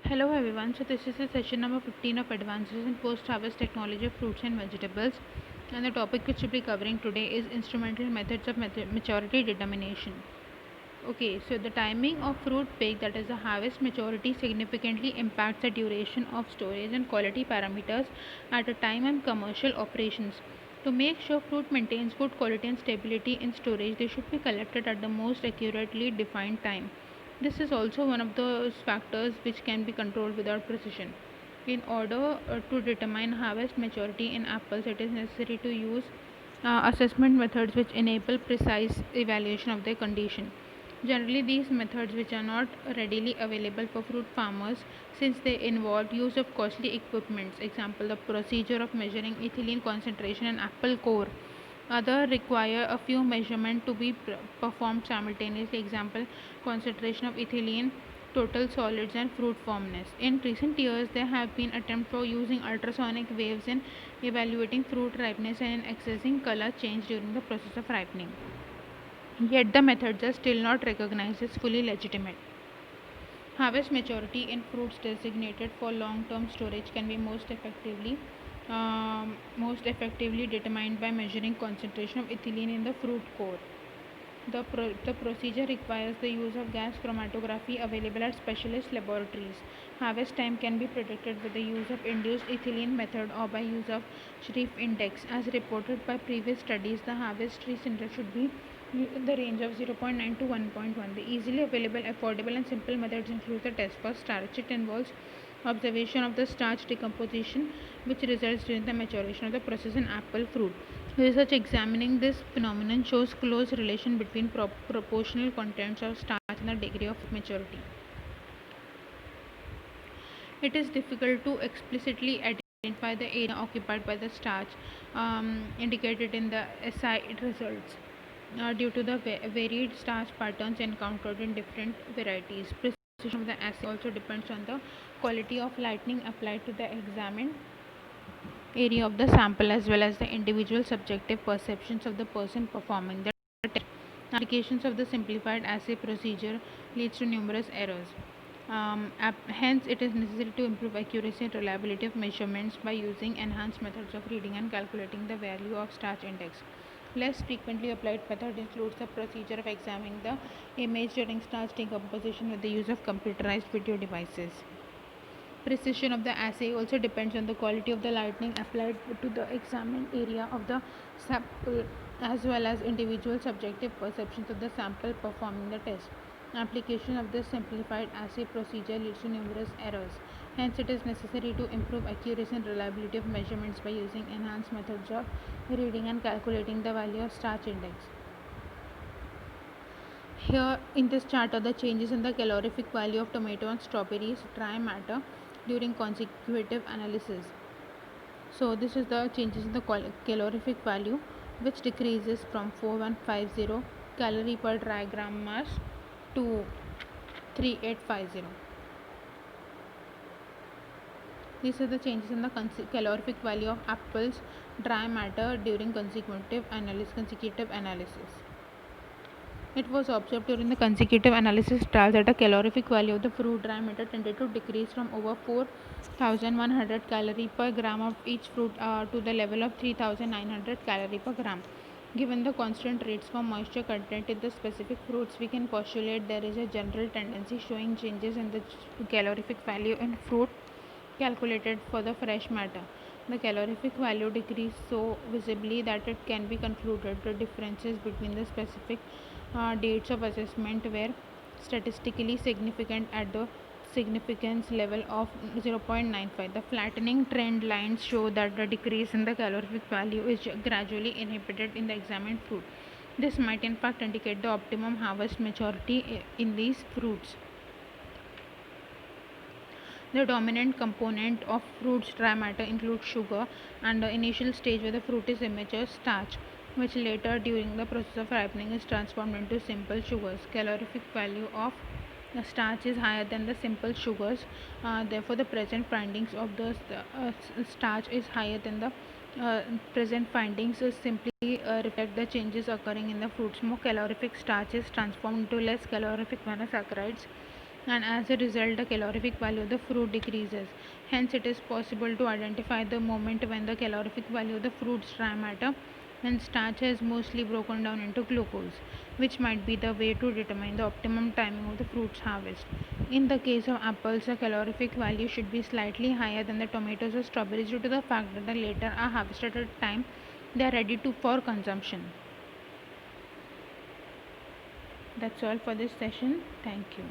Hello everyone, so this is the session number 15 of Advances in Post-Harvest Technology of Fruits and Vegetables, and the topic which we'll be covering today is instrumental methods of maturity determination. Okay, so the timing of fruit peak, that is the harvest maturity, significantly impacts the duration of storage and quality parameters at a time and commercial operations. To make sure fruit maintains good quality and stability in storage, they should be collected at the most accurately defined time. This is also one of those factors which can be controlled without precision. In order to determine harvest maturity in apples, it is necessary to use assessment methods which enable precise evaluation of their condition. Generally, these methods, which are not readily available for fruit farmers since they involve use of costly equipments, example the procedure of measuring ethylene concentration in apple core. Other require a few measurements to be performed simultaneously, example concentration of ethylene, total solids and fruit firmness. In recent years, there have been attempts for using ultrasonic waves in evaluating fruit ripeness and in accessing color change during the process of ripening. Yet the methods are still not recognized as fully legitimate. Harvest maturity in fruits designated for long-term storage can be most effectively determined by measuring concentration of ethylene in the fruit core. The procedure requires the use of gas chromatography available at specialist laboratories. Harvest time can be predicted with the use of induced ethylene method or by use of Shreve index. As reported by previous studies, the harvest Shreve index should be in the range of 0.9 to 1.1. The easily available, affordable and simple methods include the test for starch. It involves observation of the starch decomposition which results during the maturation of the process in apple fruit. Research examining this phenomenon shows close relation between proportional contents of starch and the degree of maturity. It is difficult to explicitly identify the area occupied by the starch indicated in the SI results due to the varied starch patterns encountered in different varieties. Precision of the assay also depends on the quality of lighting applied to the examined area of the sample as well as the individual subjective perceptions of the person performing the test. Applications of the simplified assay procedure leads to numerous errors. Hence, it is necessary to improve accuracy and reliability of measurements by using enhanced methods of reading and calculating the value of starch index. Less frequently applied method includes the procedure of examining the image during starch decomposition with the use of computerized video devices. Precision of the assay also depends on the quality of the lighting applied to the examined area of the sample as well as individual subjective perceptions of the sample performing the test. Application of this simplified assay procedure leads to numerous errors. Hence, it is necessary to improve accuracy and reliability of measurements by using enhanced methods of reading and calculating the value of starch index. Here in this chart are the changes in the calorific value of tomato and strawberries dry matter during consecutive analysis. So this is the changes in the calorific value, which decreases from 4150 calorie per dry gram mass to 3850. These are the changes in the calorific value of apples dry matter during consecutive analysis. It was observed during the consecutive analysis trial that the calorific value of the fruit dry matter tended to decrease from over 4,100 calorie per gram of each fruit to the level of 3,900 calorie per gram. Given the constant rates for moisture content in the specific fruits, we can postulate there is a general tendency showing changes in the calorific value in fruit calculated for the fresh matter. The calorific value decreased so visibly that it can be concluded the differences between the specific dates of assessment were statistically significant at the significance level of 0.95. The flattening trend lines show that the decrease in the calorific value is gradually inhibited in the examined fruit. This might in fact indicate the optimum harvest maturity in these fruits. The dominant component of fruit's dry matter includes sugar, and the initial stage where the fruit is immature, starch, which later during the process of ripening is transformed into simple sugars. Calorific value of the starch is higher than the simple sugars, therefore the present findings of the starch is higher than the present findings simply reflect the changes occurring in the fruits. More calorific starch is transformed into less calorific monosaccharides and as a result the calorific value of the fruit decreases. Hence it is possible to identify the moment when the calorific value of the fruit's dry matter and starch has mostly broken down into glucose, which might be the way to determine the optimum timing of the fruit's harvest. In the case of apples, the calorific value should be slightly higher than the tomatoes or strawberries due to the fact that the latter are harvested at a time they are ready to for consumption. That's all for this session. Thank you.